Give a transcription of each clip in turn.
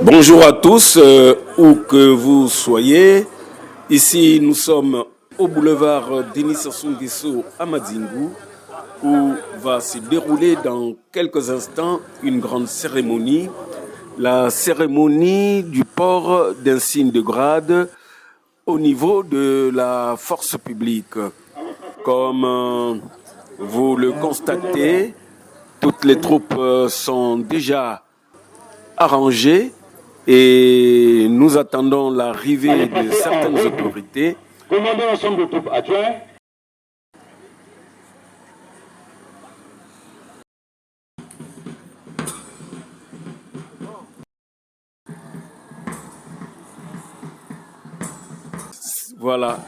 Bonjour à tous, où que vous soyez. Ici, nous sommes au boulevard Denis Sassou Nguesso à Madingu, où va se dérouler dans quelques instants une grande cérémonie, la cérémonie du port d'un signe de grade au niveau de la force publique. Comme vous le constatez, toutes les troupes sont déjà arrangées et nous attendons l'arrivée de certaines autorités. Commandant l'ensemble de troupes adjoints. Voilà.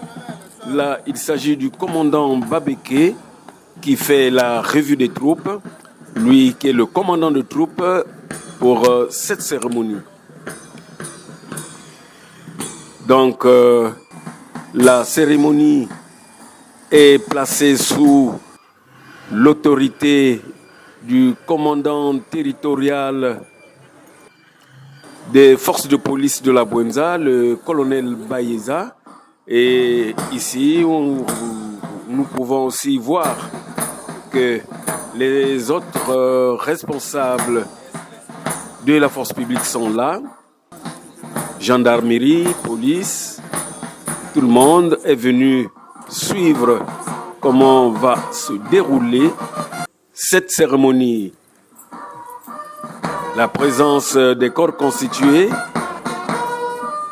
Là, il s'agit du commandant Babeke qui fait la revue des troupes, lui qui est le commandant de troupes pour cette cérémonie. Donc, la cérémonie est placée sous l'autorité du commandant territorial des forces de police de la Bouenza, le colonel Bayeza. Et ici, nous pouvons aussi voir que les autres responsables de la force publique sont là. Gendarmerie, police, tout le monde est venu suivre comment va se dérouler cette cérémonie. La présence des corps constitués,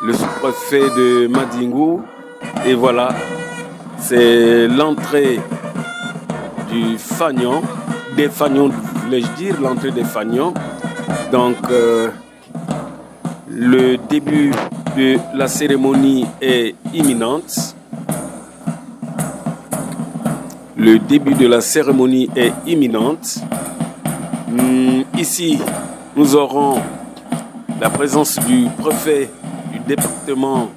le sous-préfet de Madingu, et voilà, c'est l'entrée du fanion, des fanions, voulais-je dire, l'entrée des fanions. Donc, le début de la cérémonie est imminente. Le début de la cérémonie est imminente. Ici, nous aurons la présence du préfet du département,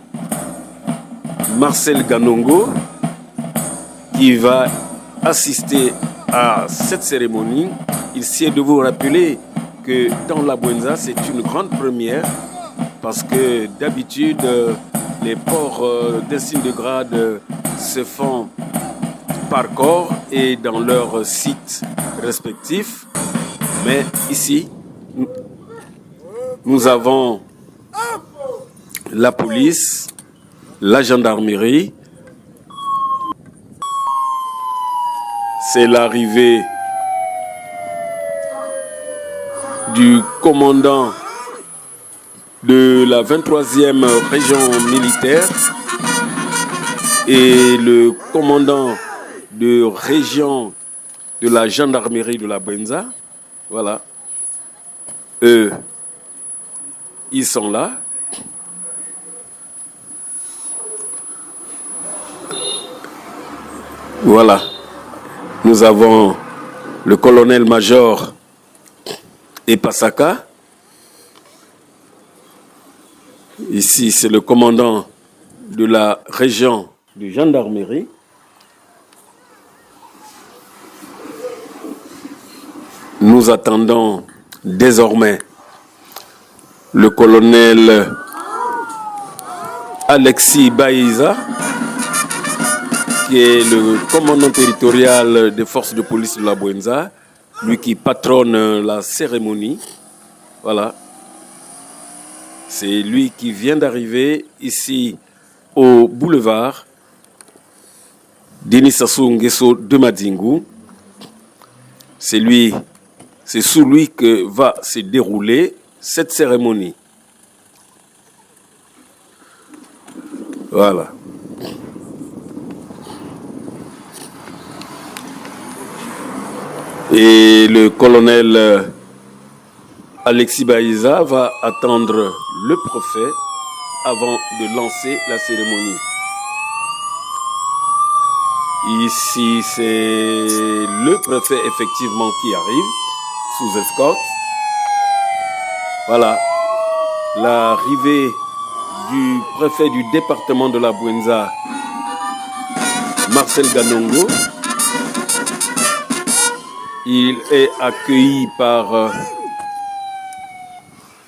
Marcel Ganongo, qui va assister à cette cérémonie. Il sied de vous rappeler que dans la Bouenza, c'est une grande première parce que d'habitude, les ports d'insigne de grade se font par corps et dans leurs sites respectifs. Mais ici, nous avons la police, la gendarmerie. C'est l'arrivée du commandant de la 23e région militaire et le commandant de région de la gendarmerie de la Bouenza. Voilà. Eux, ils sont là. Voilà. Nous avons le colonel-major Epasaka. Ici, c'est le commandant de la région de gendarmerie. Nous attendons désormais le colonel Alexis Baïza, qui est le commandant territorial des forces de police de la Bouenza, lui qui patronne la cérémonie. Voilà. C'est lui qui vient d'arriver ici au boulevard Denis Sassou Nguesso de Madingu. C'est sous lui que va se dérouler cette cérémonie. Voilà. Et le colonel Alexis Baïza va attendre le préfet avant de lancer la cérémonie. Ici, c'est le préfet effectivement qui arrive sous escorte. Voilà, l'arrivée du préfet du département de la Bouenza, Marcel Ganongo. Il est accueilli par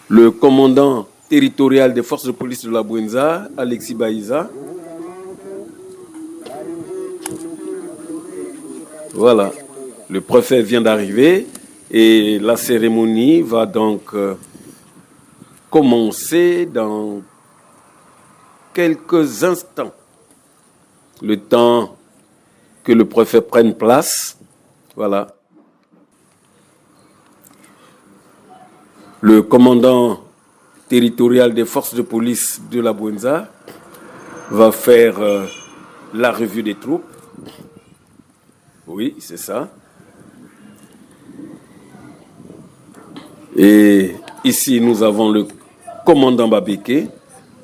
le commandant territorial des forces de police de la Bouenza, Alexis Baïza. Voilà, le préfet vient d'arriver et la cérémonie va donc commencer dans quelques instants. Le temps que le préfet prenne place. Voilà. Le commandant territorial des forces de police de la Bouenza va faire la revue des troupes. Oui, c'est ça. Et ici, nous avons le commandant Babeke,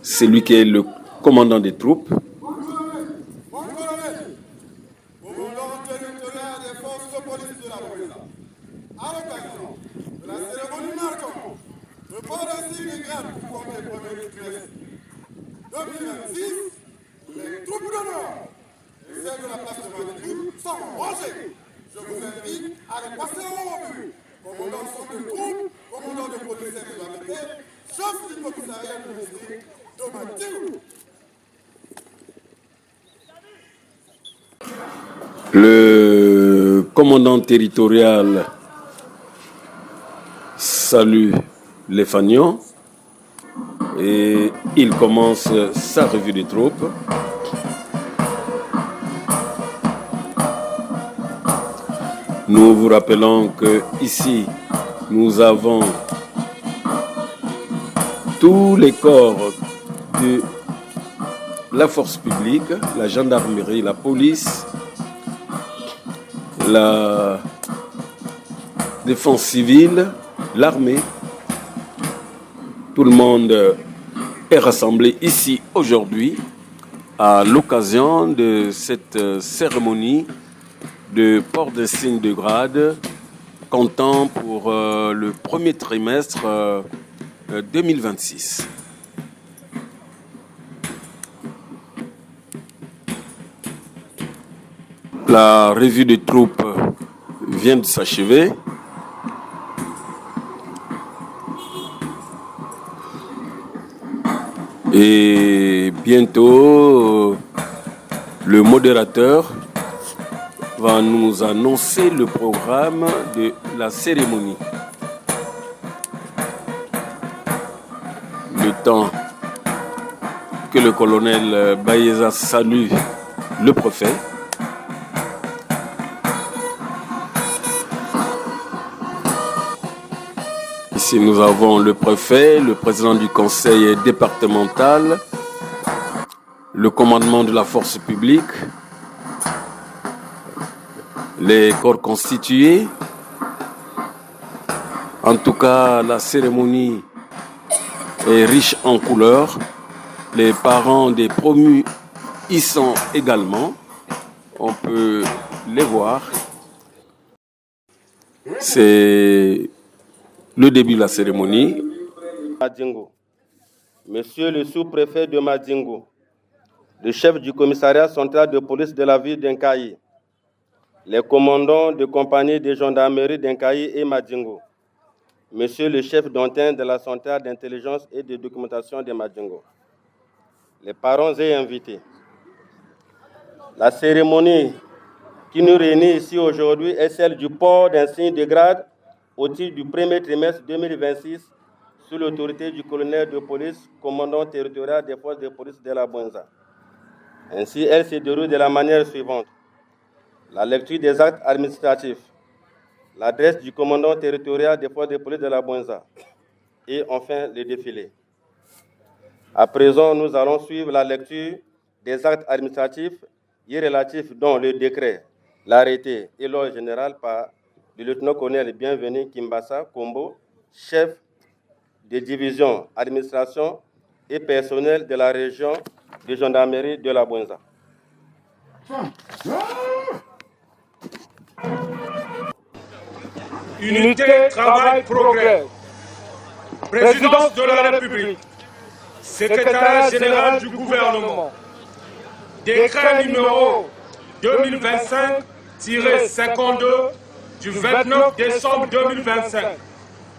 c'est lui qui est le commandant des troupes. Les troupes d'honneur et celles de la place de Madrid sont rangées. Je vous invite à les passer en revue. Commandant de troupes, commandant de police de la Mété, chef du commissariat du district de Madrid. Le commandant territorial salue les Fagnons et il commence sa revue des troupes. Nous vous rappelons que ici, nous avons tous les corps de la force publique, la gendarmerie, la police, la défense civile, l'armée. Tout le monde est rassemblé ici aujourd'hui à l'occasion de cette cérémonie de port d'insigne de grade comptant pour le premier trimestre 2026. La revue des troupes vient de s'achever. Et bientôt, le modérateur va nous annoncer le programme de la cérémonie. Le temps que le colonel Baïza salue le préfet. Ici, nous avons le préfet, le président du conseil départemental, le commandement de la force publique, les corps constitués. En tout cas, la cérémonie est riche en couleurs. Les parents des promus y sont également. On peut les voir. C'est le début de la cérémonie. Madingo. Monsieur le sous-préfet de Madingo, le chef du commissariat central de police de la ville d'Inkaï, les commandants de compagnie de gendarmerie d'Inkaï et Madingo, monsieur le chef d'antenne de la centrale d'intelligence et de documentation de Madingo, les parents et invités. La cérémonie qui nous réunit ici aujourd'hui est celle du port d'insigne de grade au titre du premier trimestre 2026 sous l'autorité du colonel de police, commandant territorial des forces de police de la Bouenza. Ainsi, elle se déroule de la manière suivante. La lecture des actes administratifs, l'adresse du commandant territorial des forces de police de la Bouenza et enfin le défilé. À présent, nous allons suivre la lecture des actes administratifs et relatifs dont le décret, l'arrêté et l'ordre général par le lieutenant-colonel Bienvenu Kimbassa Kombo, chef de division administration et personnel de la région de gendarmerie de la Bouenza. Unité, travail, progrès. Présidence de la République. Secrétariat général du gouvernement. Décret numéro 2025-52 du 29 décembre 2025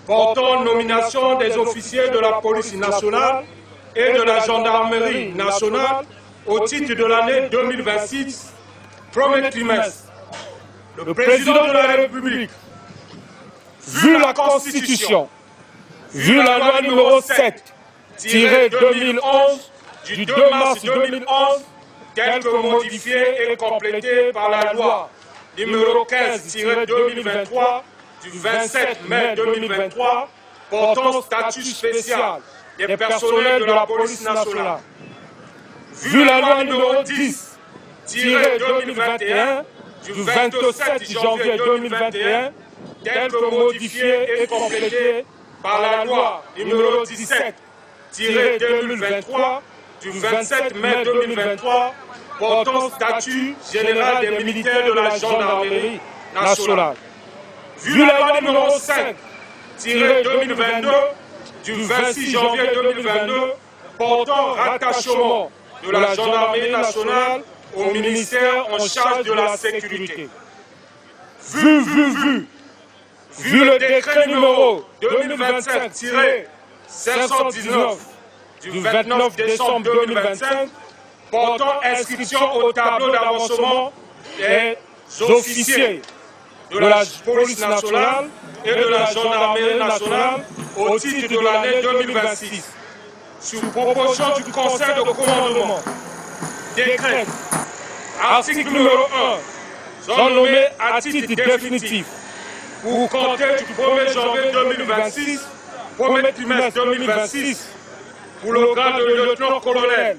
portant nomination des officiers de la police nationale et de la gendarmerie nationale au titre de l'année 2026, premier trimestre. Le président de la République, vu la Constitution, vu la loi numéro 7-2011 du 2 mars 2011, telle que modifiée et complétée par la loi numéro 15-2023 du 27 mai 2023 portant statut spécial des personnels de la police nationale. Vu la loi numéro 10-2021 du 27 janvier 2021, telle que modifiée et complétée par la loi numéro 17-2023 du 27 mai 2023 portant statut général des militaires de la gendarmerie nationale. Vu la loi numéro 5-2022 du 26 janvier 2022 portant rattachement de la gendarmerie nationale au ministère en charge de la sécurité. Vu le décret numéro 2025-519 du 29 décembre 2025 portant inscription au tableau d'avancement des officiers de la police nationale et de la gendarmerie nationale au titre de l'année 2026. Sous proposition du Conseil de commandement, décret, article numéro 1, sont nommés à titre définitif pour compter du 1er janvier 2026, premier trimestre 2026, pour le grade de lieutenant-colonel,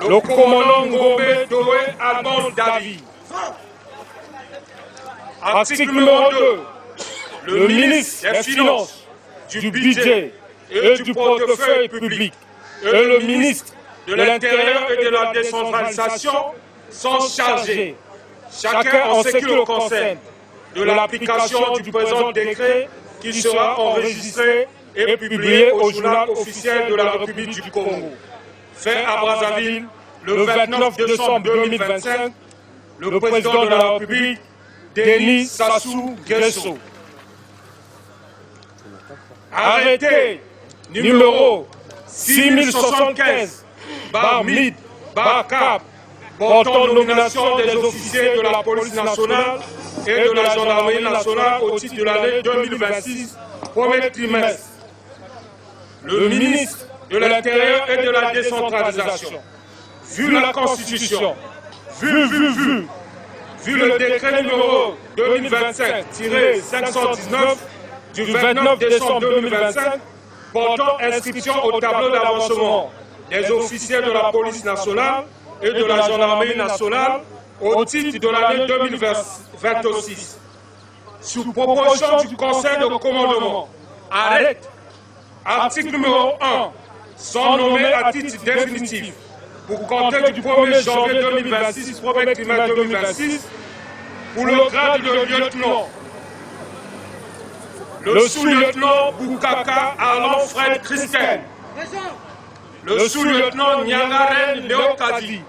le commandant Ngombe Doué Alban David. Article numéro 2. Le ministre des Finances, du Budget et du Portefeuille public et le ministre de l'Intérieur et de la Décentralisation sont chargés, chacun en ce qui le concerne, de l'application du présent décret qui sera enregistré et publié au journal officiel de la République du Congo. Fait à Brazzaville le 29 décembre 2025, le président de la République, Denis Sassou Nguesso. Arrêté numéro 6075-MID-CAP portant nomination des officiers de la police nationale et de la gendarmerie nationale au titre de l'année 2026, premier trimestre. Le ministre de l'Intérieur et de la Décentralisation, vu la Constitution, vu le décret numéro 2025-519 du 29 décembre 2025 portant inscription au tableau d'avancement des officiers de la police nationale et de la gendarmerie nationale au titre de l'année 2026. Sous proposition du Conseil de commandement, arrête, article numéro 1, sont nommés à titre définitif pour compter du 1er janvier 2026, premier trimestre 2026, pour le grade de lieutenant, le sous-lieutenant Boukaka Arlan Fred Christen, le sous-lieutenant Nyangaren Léokadi,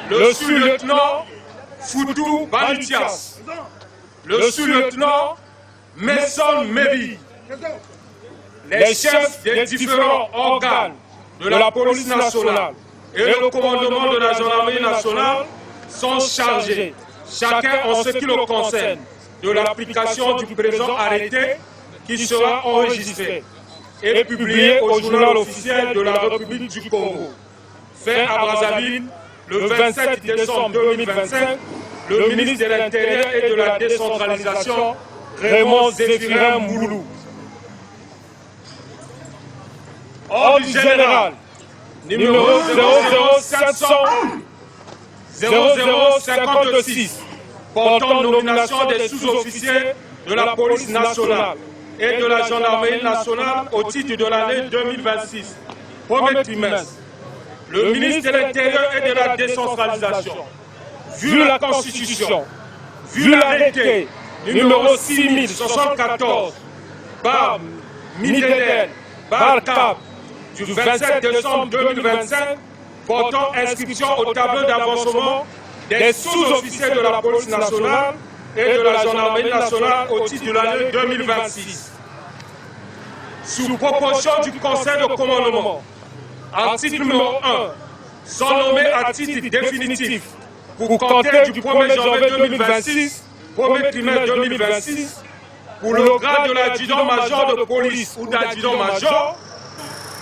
le sous-lieutenant Foutou Banitias, le sous-lieutenant Messon Mebi, les chefs des différents organes de la police nationale et le commandement de la gendarmerie nationale sont chargés, chacun en ce qui le concerne, de l'application du présent arrêté qui sera enregistré et publié au journal officiel de la République du Congo. Fait à Brazzaville le 27 décembre 2025, le ministre de l'Intérieur et de la Décentralisation, Raymond Zéphirin Moulou. Ordre général numéro 00500-0056 portant nomination des sous-officiers de la police nationale et de la gendarmerie nationale au titre de l'année 2026, premier trimestre. Le ministre de l'Intérieur et de la Décentralisation, vu la Constitution, vu l'arrêté numéro 6074, bar Mideden, bar Cap, du 27 décembre 2025, portant inscription au tableau d'avancement des sous-officiers de la police nationale et de la gendarmerie nationale au titre de l'année 2026. sous proposition du Conseil de commandement, article numéro 1, sont nommés à titre définitif pour compter du 1er janvier 2026, 1er trimestre 2026, pour le grade de l'adjudant-major de police ou d'adjudant-major,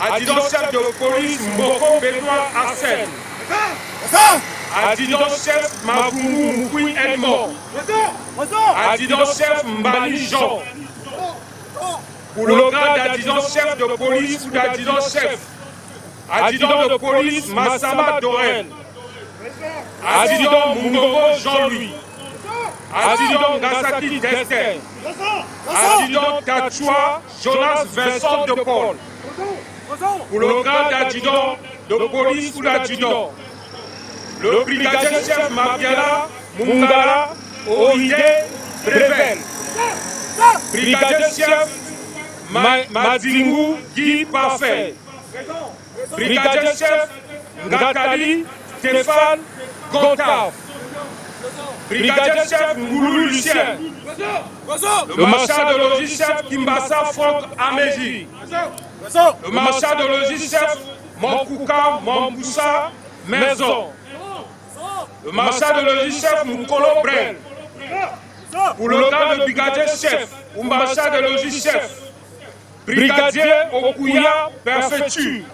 adjudant-chef de police Mboko Benoît Arsène, adjudant-chef Maboumou Moukoui Edmond, adjudant-chef Mbani Jean, pour le grade d'adjudant-chef de police ou d'adjudant-chef, adjudant de police Massama Dorel, adjudant Mungobo Jean-Louis, adjudant Gasaki Destin, adjudant Tachua Jonas Vincent de Paul, pour le grade d'adjudant de police ou d'adjudant, le brigadier-chef Mabiala Mungala Oide Brevel, brigadier-chef Madzingu Guy Parfait, brigadier-chef Ngatali Stéphane Gontard, brigadier-chef Ngoulou Lucien, le marshal de logis-chef Kimbassa Franck Améji, le marshal de logis-chef Monkouka Mamboussa Maison, le marshal de logis-chef Moukolo Bren, pour le grade de brigadier-chef ou marshal de logis-chef, brigadier Okuya Perfecture,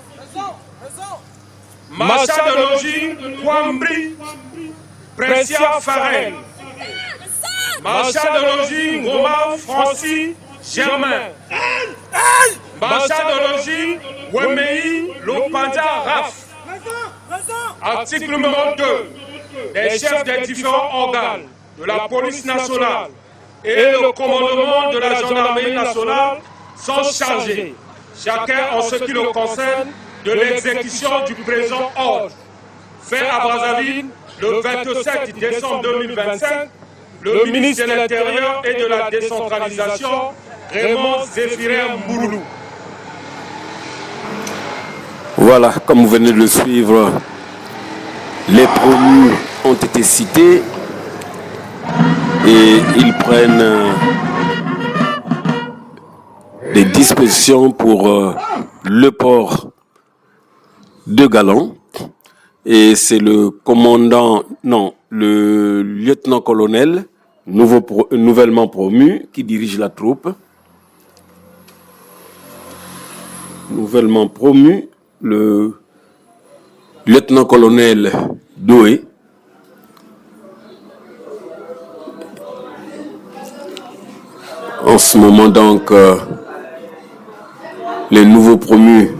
marshal de logis Kwambri Precia Farel, marshal de logis Ngoma Francis Germain, marshal de logis Wemei Lopanda Raf. Article numéro 2. Les chefs des différents organes de la police nationale et le commandement de la gendarmerie nationale sont chargés, chacun en ce qui le concerne, de l'exécution du présent ordre. Fait à Brazzaville le 27 décembre 2025, le ministre de l'Intérieur et de la décentralisation, Raymond Zéphirin Mboulou. Voilà, comme vous venez de le suivre, les promus ont été cités et ils prennent des dispositions pour le port de galons. Et c'est le commandant, non, le lieutenant-colonel, nouvellement promu, qui dirige la troupe. Nouvellement promu, le lieutenant-colonel Doué. En ce moment donc, les nouveaux promus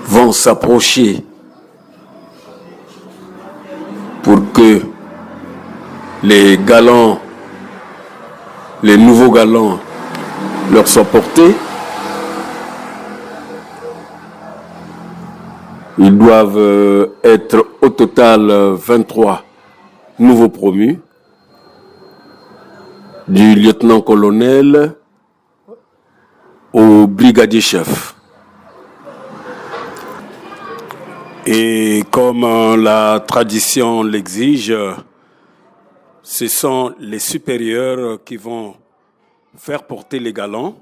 vont s'approcher pour que les galons, les nouveaux galons leur soient portés. Ils doivent être au total 23 nouveaux promus, du lieutenant-colonel au brigadier-chef. Et comme la tradition l'exige, ce sont les supérieurs qui vont faire porter les galons.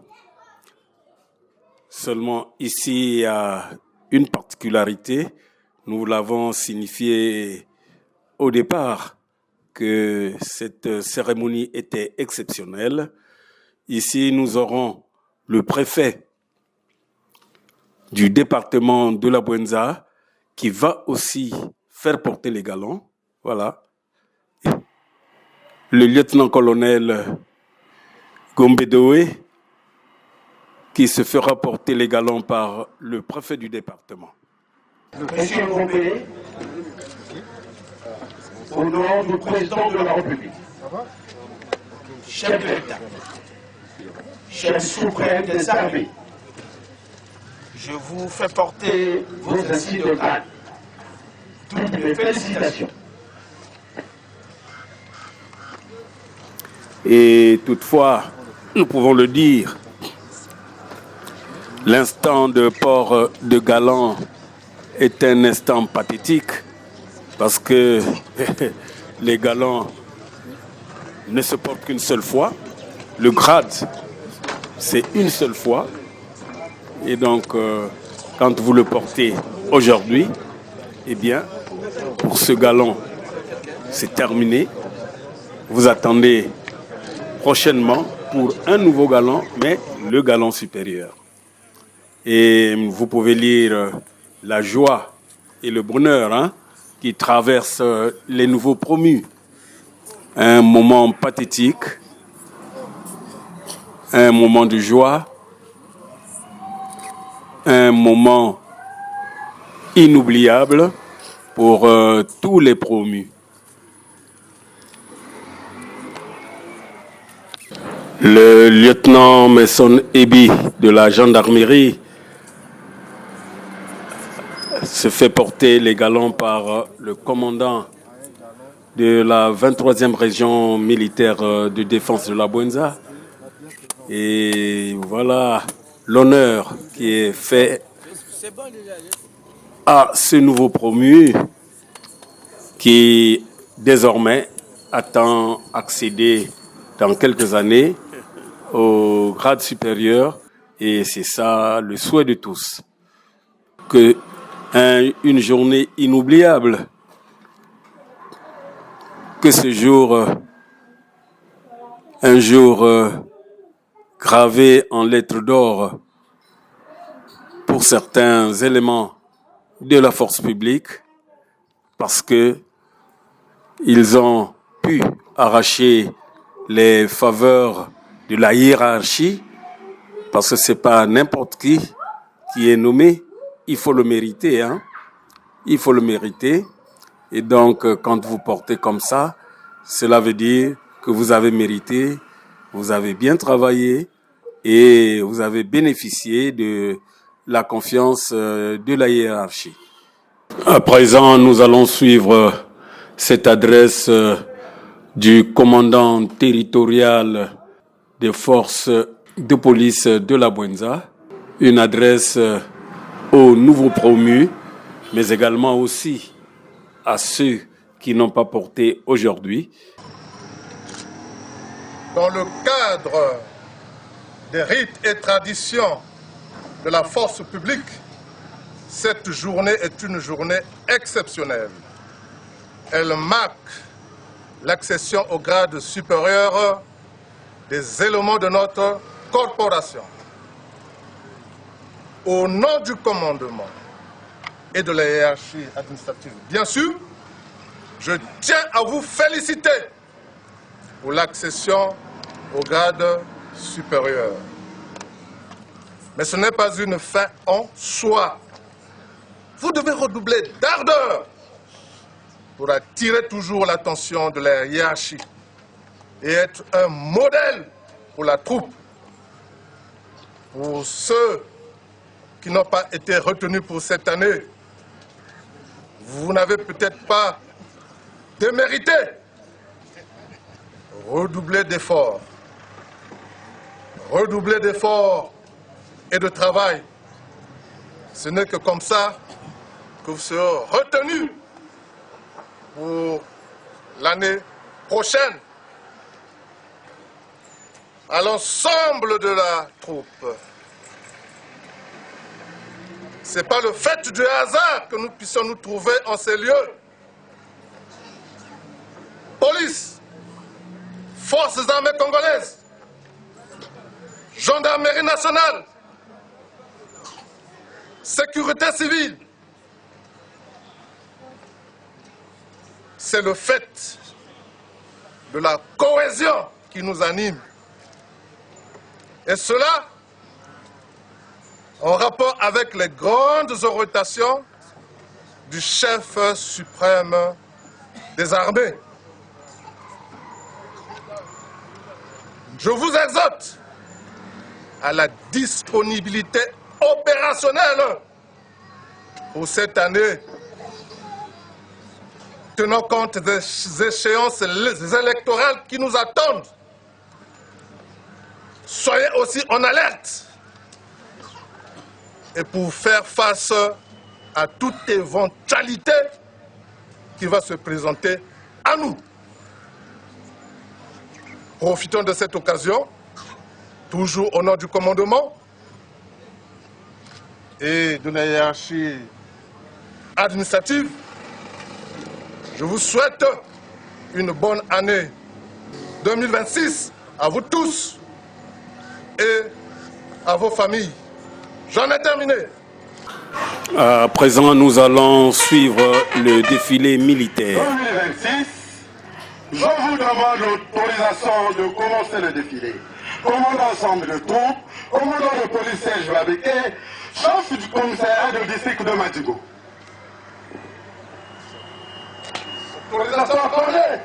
Seulement ici, il y a une particularité. Nous l'avons signifié au départ que cette cérémonie était exceptionnelle. Ici, nous aurons le préfet du département de la Bouenza qui va aussi faire porter les galons. Voilà. Le lieutenant-colonel Gombedoué qui se fera porter les galons par le préfet du département. Monsieur Ngombé, au nom du président de la République, chef de l'État, chef suprême des armées, je vous fais porter vos insignes de grade. Toutes mes félicitations. Et toutefois, nous pouvons le dire, l'instant de port de galons est un instant pathétique parce que les galons ne se portent qu'une seule fois. le grade, c'est une seule fois. Et donc, quand vous le portez aujourd'hui, eh bien, pour ce galon, c'est terminé. Vous attendez prochainement pour un nouveau galon, mais le galon supérieur. Et vous pouvez lire la joie et le bonheur qui traversent les nouveaux promus. Un moment pathétique, un moment de joie, un moment inoubliable pour tous les promus. Le lieutenant Messon Ebi de la gendarmerie se fait porter les galons par le commandant de la 23e région militaire de défense de la Bwenza. Et voilà l'honneur qui est fait à ce nouveau promu qui désormais attend accéder dans quelques années au grade supérieur. Et c'est ça le souhait de tous. Que une journée inoubliable, que ce jour, un jour gravé en lettres d'or pour certains éléments de la force publique, parce que ils ont pu arracher les faveurs de la hiérarchie, parce que c'est pas n'importe qui est nommé. Il faut le mériter, Il faut le mériter. Et donc, quand vous portez comme ça, cela veut dire que vous avez mérité, vous avez bien travaillé et vous avez bénéficié de la confiance de la hiérarchie. À présent, nous allons suivre cette adresse du commandant territorial des forces de police de la Bwenza, une adresse aux nouveaux promus, mais également aussi à ceux qui n'ont pas porté aujourd'hui. Dans le cadre des rites et traditions de la force publique, cette journée est une journée exceptionnelle. Elle marque l'accession au grade supérieur des éléments de notre corporation. Au nom du commandement et de la hiérarchie administrative, bien sûr, je tiens à vous féliciter pour l'accession au grade supérieur. Mais ce n'est pas une fin en soi. Vous devez redoubler d'ardeur pour attirer toujours l'attention de la hiérarchie et être un modèle pour la troupe. Pour ceux qui n'ont pas été retenus pour cette année, vous n'avez peut-être pas démérité. Redoublez d'efforts. Redoublez d'efforts et de travail. Ce n'est que comme ça que vous serez retenus pour l'année prochaine. À l'ensemble de la troupe. Ce n'est pas le fait du hasard que nous puissions nous trouver en ces lieux. Police, forces armées congolaises, gendarmerie nationale, sécurité civile. C'est le fait de la cohésion qui nous anime. Et cela en rapport avec les grandes orientations du chef suprême des armées. Je vous exhorte à la disponibilité opérationnelle pour cette année, tenant compte des échéances électorales qui nous attendent. Soyez aussi en alerte. Et pour faire face à toute éventualité qui va se présenter à nous. Profitons de cette occasion toujours au nom du commandement et de la hiérarchie administrative, je vous souhaite une bonne année 2026 à vous tous et à vos familles. J'en ai terminé. À présent, nous allons suivre le défilé militaire. 2026, je vous demande l'autorisation de commencer le défilé. Commandant ensemble de troupes, commandant de police Serge Babeke, chef du commissariat du district de Madingo. Autorisation accordée.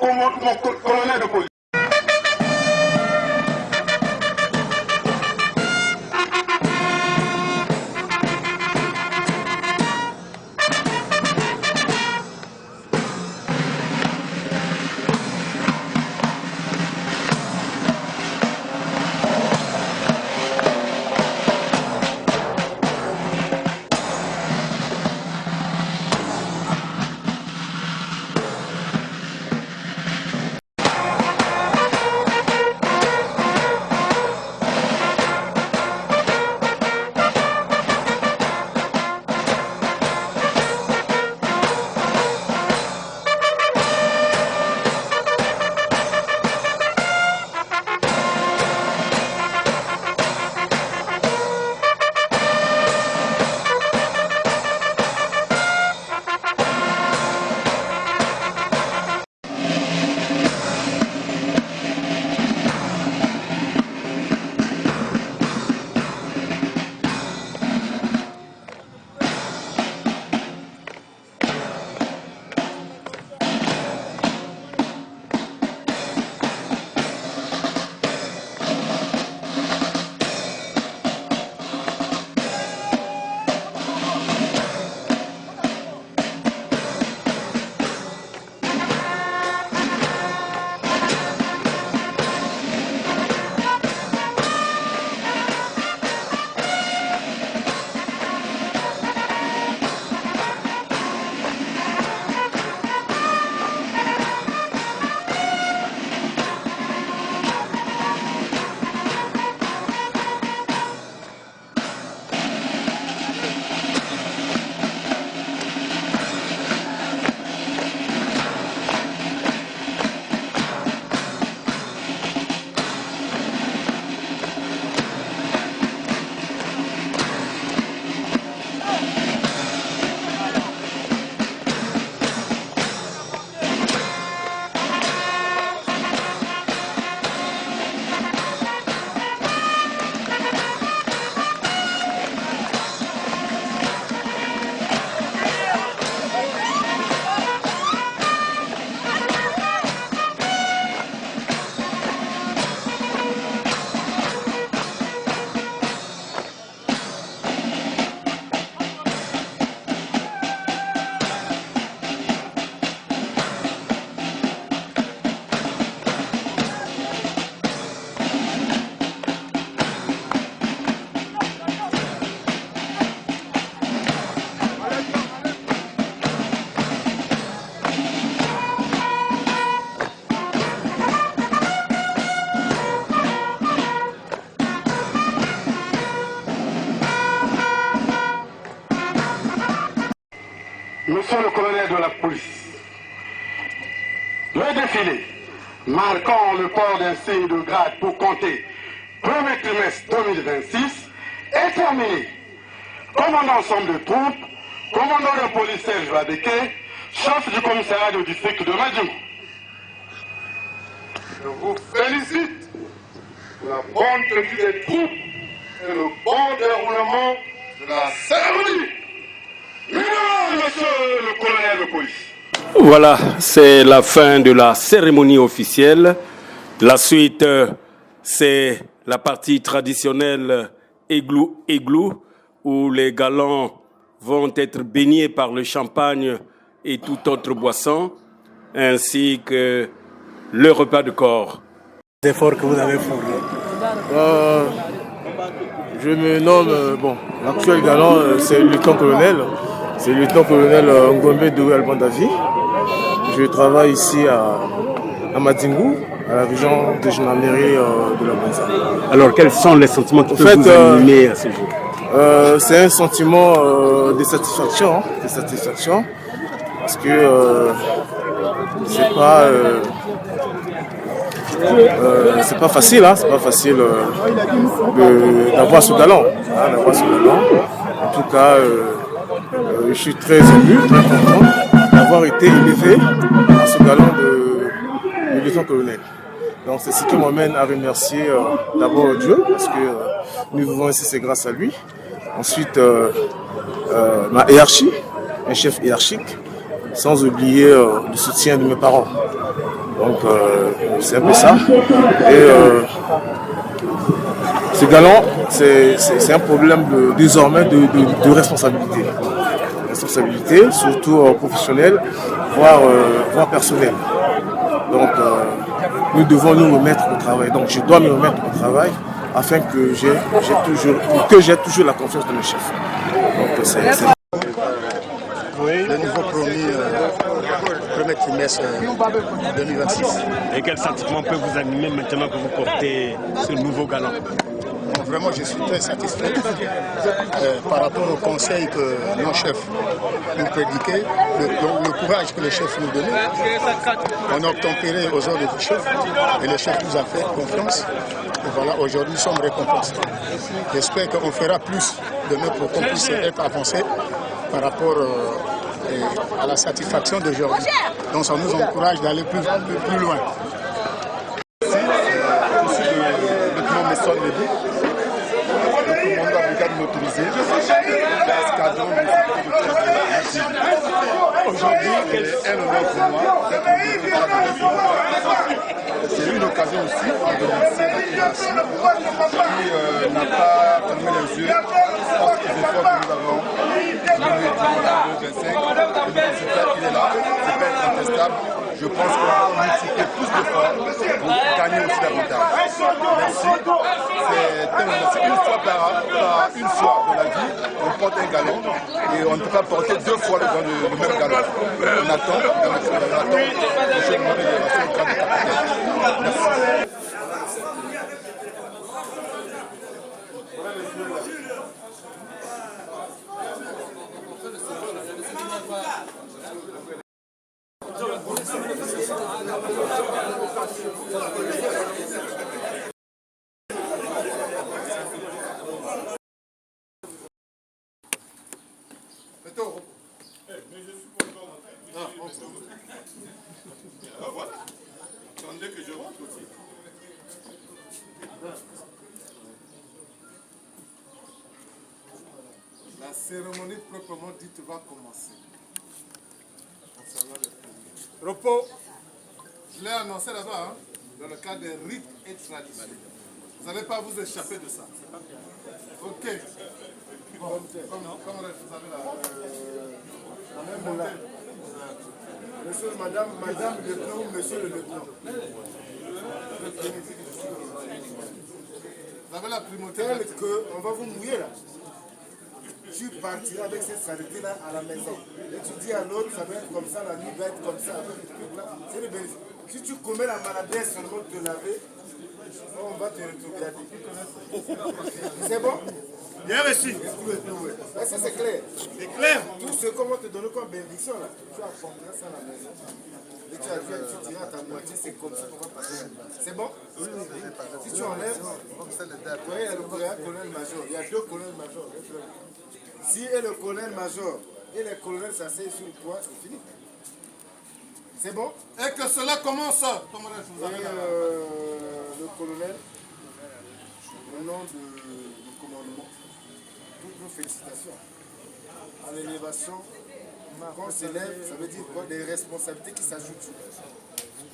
Mon colonel de police. Monsieur le colonel de la police, le défilé marquant le port d'un signe de grade pour compter premier trimestre 2026 est terminé. Commandant ensemble de troupes, commandant de police Serge Babeke, chef du commissariat du district de Madingo. Je vous félicite pour la bonne tenue des troupes et le bon déroulement de la cérémonie. Monsieur le colonel de police. Voilà, c'est la fin de la cérémonie officielle. La suite, c'est la partie traditionnelle églou, où les galants vont être baignés par le champagne et toute autre boisson, ainsi que le repas de corps. L'effort que vous avez fourni. Je me nomme, l'actuel galant, c'est le lieutenant-colonel. C'est le lieutenant-colonel Ngombe Doué Albandavi. Je travaille ici à Madingo. à la région de gendarmerie de la Banza. Alors, quels sont les sentiments qui peuvent vous animer à ce jour? C'est un sentiment de satisfaction, parce que c'est pas facile, d'avoir ce galon, En tout cas, je suis très ému, très content d'avoir été élevé à ce galon de lieutenant-colonel. Donc c'est ce qui m'amène à remercier d'abord Dieu, parce que nous vivons ici, c'est grâce à lui. Ensuite, ma hiérarchie, un chef hiérarchique, sans oublier le soutien de mes parents. Donc c'est un peu ça. Et ce galon, c'est un problème désormais de responsabilité. Responsabilité, surtout professionnelle, voire personnelle. Donc nous devons nous remettre au travail. Donc je dois me remettre au travail afin que j'ai toujours la confiance de mes chefs. Donc oui, le nouveau premier trimestre 2026. Et quel sentiment peut vous animer maintenant que vous portez ce nouveau galon? Vraiment, je suis très satisfait par rapport au conseil que nos chefs nous prédiquaient, le courage que les chefs nous donnaient. On a obtempéré aux ordres du chef et le chef nous a fait confiance. Et voilà, aujourd'hui, nous sommes récompensés. J'espère qu'on fera plus de même pour qu'on puisse être avancé par rapport à la satisfaction d'aujourd'hui. Donc ça nous encourage d'aller plus loin. Je suis le lieutenant Messon Lébu, le commandant de la brigade motorisée, l'escadron de sécurité de Terre. Aujourd'hui, c'est un honneur pour moi d'être c'est une occasion aussi de remercier la hiérarchie qui n'a pas fermé les yeux face aux efforts que nous avons menés durant 2025. Le résultat, il est là, c'est pas incontestable. Je pense qu'on va multiplier plus d'efforts pour gagner aussi davantage. Merci. C'est une fois de la vie, on porte un galon et on ne peut pas porter deux fois le même galon. On attend le changement de génération grande capitaine. Merci. La cérémonie proprement dite va commencer. Repos. Je l'ai annoncé là-bas, dans le cadre des rites et traditions. Vous n'allez pas vous échapper de ça. Ok. Bon, comment vous avez la même moula. Monsieur, madame le lieutenant ou monsieur le lieutenant. Vous avez la primauté. On va vous mouiller là. Tu partiras avec cette saleté-là à la maison. Et tu dis à l'autre, ça va être comme ça, la nuit va être comme ça. C'est le bénéfice. Si tu commets la maladie seulement de te laver, on va te retrouver. C'est bon? Bien reçu. Ça c'est clair. C'est clair. Tout ce qu'on va te donner comme bénédiction, là, tu apprendras ça à la maison. Et tu diras à ta moitié, c'est comme ça qu'on va passer. C'est bon? Si tu enlèves, il y a le colonel-major. Il y a deux colonels-majors. Si le colonel-major et les colonels s'asseyent sur toi, c'est fini. C'est bon? Et que cela commence. Le colonel, au nom du commandement, toutes nos félicitations. À l'élévation, quand on s'élève, ça veut dire quoi? Des responsabilités qui s'ajoutent.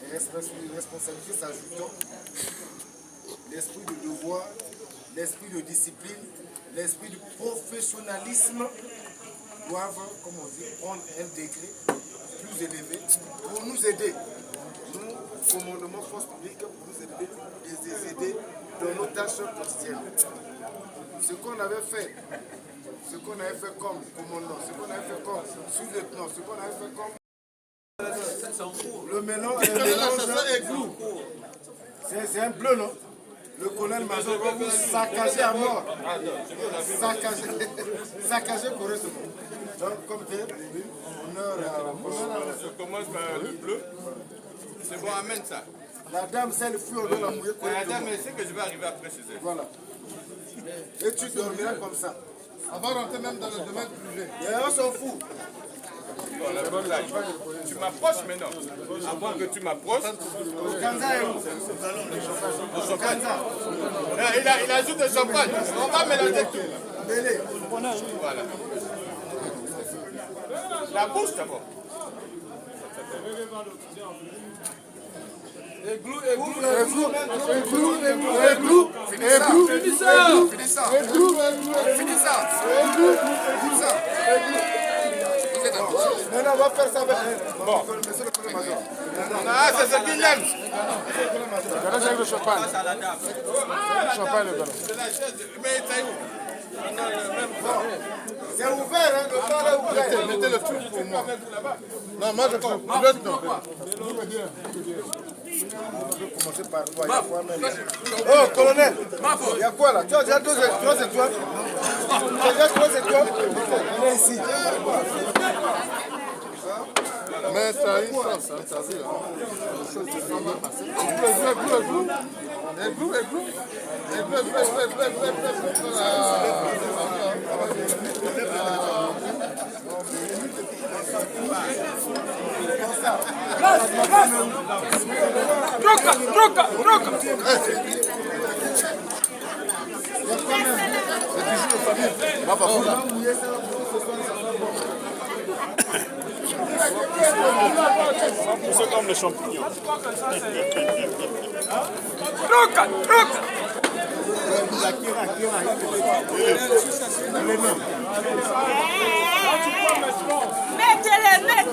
Les responsabilités s'ajoutant, l'esprit de devoir, l'esprit de discipline, l'esprit du professionnalisme doivent, comme on dit, prendre un degré plus élevé pour nous aider. Nous, commandement force publique, pour nous aider dans nos tâches quotidiennes. Ce qu'on avait fait comme commandant, ce qu'on avait fait comme sous-lieutenant, ce qu'on avait fait comme le mélange C'est un bleu, non? Le colonel-major va vous saccager à mort. Saccager correctement. Donc, comme tel, honneur à On commence par le bleu. C'est bon, amène ça. la dame, c'est le fou, on doit la mouiller La correctement. dame, elle sait que je vais arriver après chez elle. Voilà. Et tu dormiras comme ça. On va rentrer même dans le domaine privé. Et on s'en fout. Tu m'approches maintenant. Avant que tu m'approches. Kanza est où? Kanza. Il ajoute de champagne. On va mélanger tout. Bélé. Voilà. La bouche d'abord. Maintenant, on va faire ça avec Bon. monsieur le colonel-major. Ah, c'est ce qu'il aime. Garage avec le champagne. Champagne, le gars. C'est la chaise. Mais c'est où? C'est ouvert, hein, le bar est ouvert. Mettez le truc pour moi. Non, moi je prends. L'autre non. On peut commencer par toi, il y a quoi même? Oh, colonel, il y a quoi là? Tu as déjà 3 étoiles? Tu as déjà 3 étoiles? Viens ici. Mais ça a une chance, hein, ça dit là. Les choses se sont bien passées. C'est comme les champignons. Mettez-les.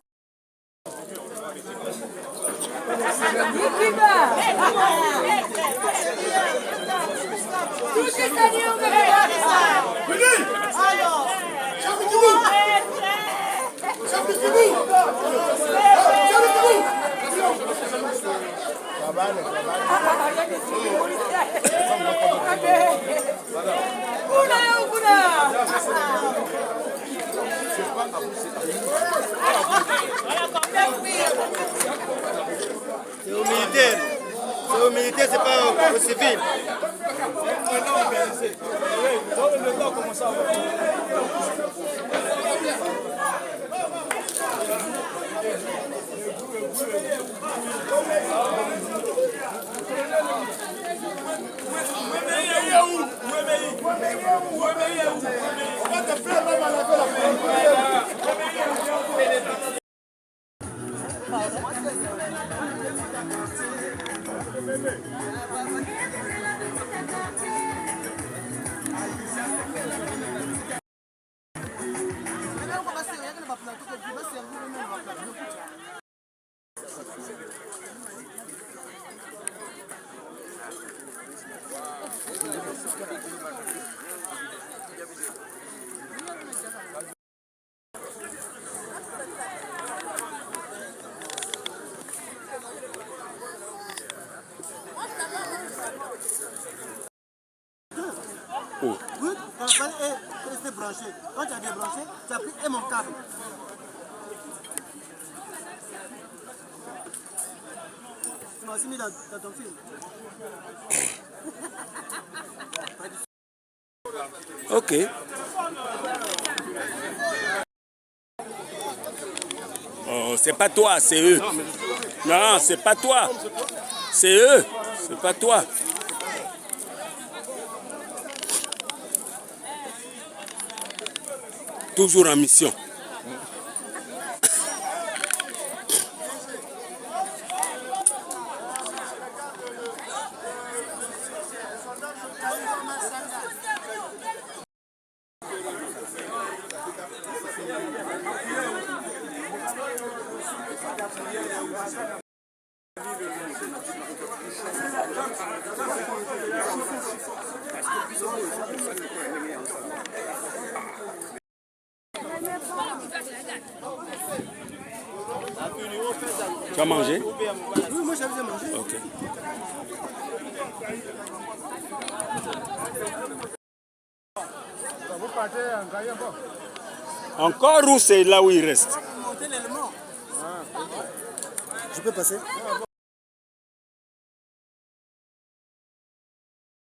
C'est aux militaires. C'est aux militaires, c'est pas aux civils. Oui, quand il fallait rester branché. Quand tu as débranché, tu as pris mon câble. Tu m'as aussi mis dans ton film. Ok. Oh, c'est pas toi, c'est eux. Non, c'est pas toi. C'est eux, c'est pas toi. Toujours en mission. Tu as mangé? Oui, moi j'avais mangé. Ok. Encore ou c'est là où il reste? Je peux passer?